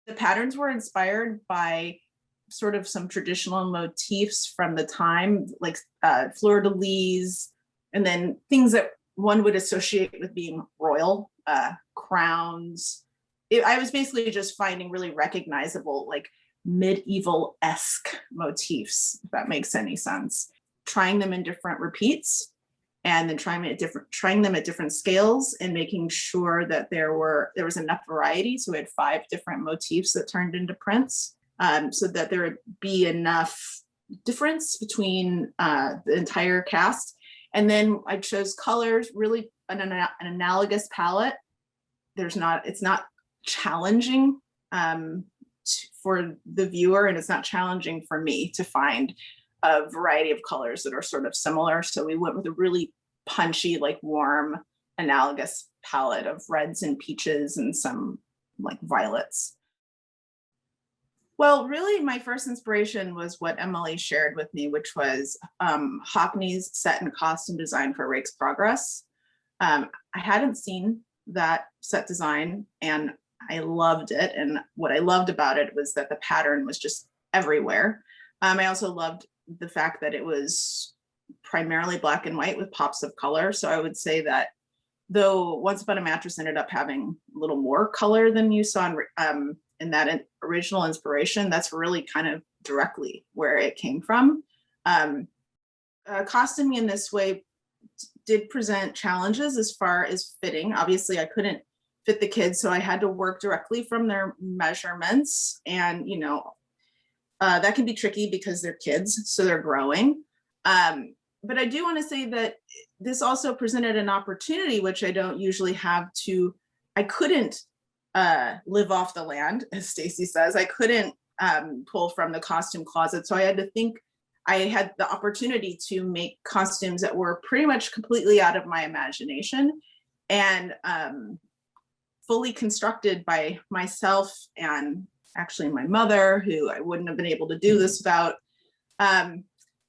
The patterns were inspired by sort of some traditional motifs from the time, like fleur-de-lis, and then things that one would associate with being royal, crowns. I was basically just finding really recognizable, like medieval-esque motifs, if that makes any sense. Trying them in different repeats, and then trying them at different scales, and making sure that there was enough variety. So we had 5 different motifs that turned into prints, so that there would be enough difference between the entire cast. And then I chose colors, really an analogous palette. It's not challenging for the viewer, and it's not challenging for me to find a variety of colors that are sort of similar. So we went with a really punchy, like warm, analogous palette of reds and peaches and some like violets. Well, really my first inspiration was what Emily shared with me, which was Hockney's set and costume design for Rake's Progress. I hadn't seen that set design and I loved it. And what I loved about it was that the pattern was just everywhere. I also loved the fact that it was primarily black and white with pops of color. So I would say that though Once Upon a Mattress ended up having a little more color than you saw in that original inspiration, that's really kind of directly where it came from. Costuming in this way did present challenges as far as fitting. Obviously, I couldn't fit the kids, so I had to work directly from their measurements. And, that can be tricky because they're kids, so they're growing. But I do want to say that this also presented an opportunity, which I don't usually have I couldn't live off the land, as Stacy says. I couldn't pull from the costume closet. So I had to think, I had the opportunity to make costumes that were pretty much completely out of my imagination and fully constructed by myself and actually my mother, who I wouldn't have been able to do this without.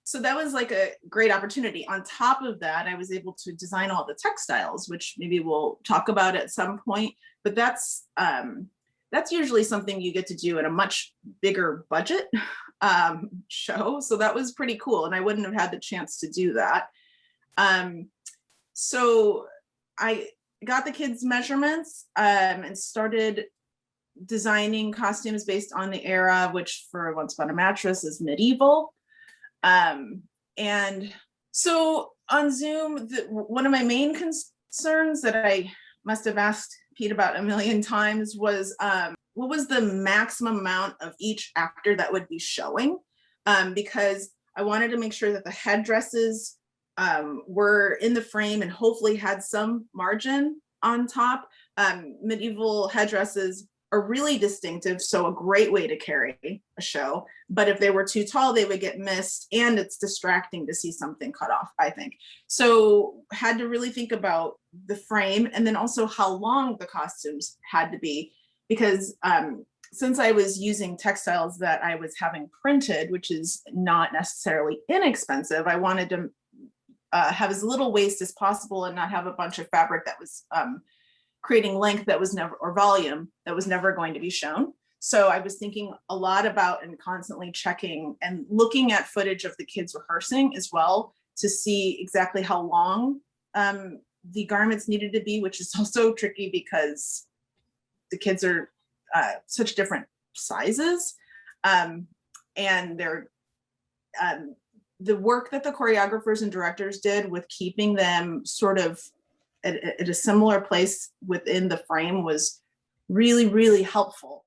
So that was like a great opportunity. On top of that, I was able to design all the textiles, which maybe we'll talk about at some point, but that's usually something you get to do in a much bigger budget show. So that was pretty cool. And I wouldn't have had the chance to do that. So I got the kids' measurements and started designing costumes based on the era, which for Once Upon a Mattress is medieval. And so on Zoom, one of my main concerns that I must have asked Pete about a million times was what was the maximum amount of each actor that would be showing? Because I wanted to make sure that the headdresses were in the frame and hopefully had some margin on top. Medieval headdresses are really distinctive, so a great way to carry a show. But if they were too tall, they would get missed, and it's distracting to see something cut off, I think. So had to really think about the frame, and then also how long the costumes had to be, because since I was using textiles that I was having printed, which is not necessarily inexpensive, I wanted to have as little waste as possible and not have a bunch of fabric that was creating length that was never, or volume that was never going to be shown. So I was thinking a lot about and constantly checking and looking at footage of the kids rehearsing as well to see exactly how long the garments needed to be, which is also tricky because the kids are such different sizes. And they're, the work that the choreographers and directors did with keeping them sort of at a similar place within the frame was really, really helpful.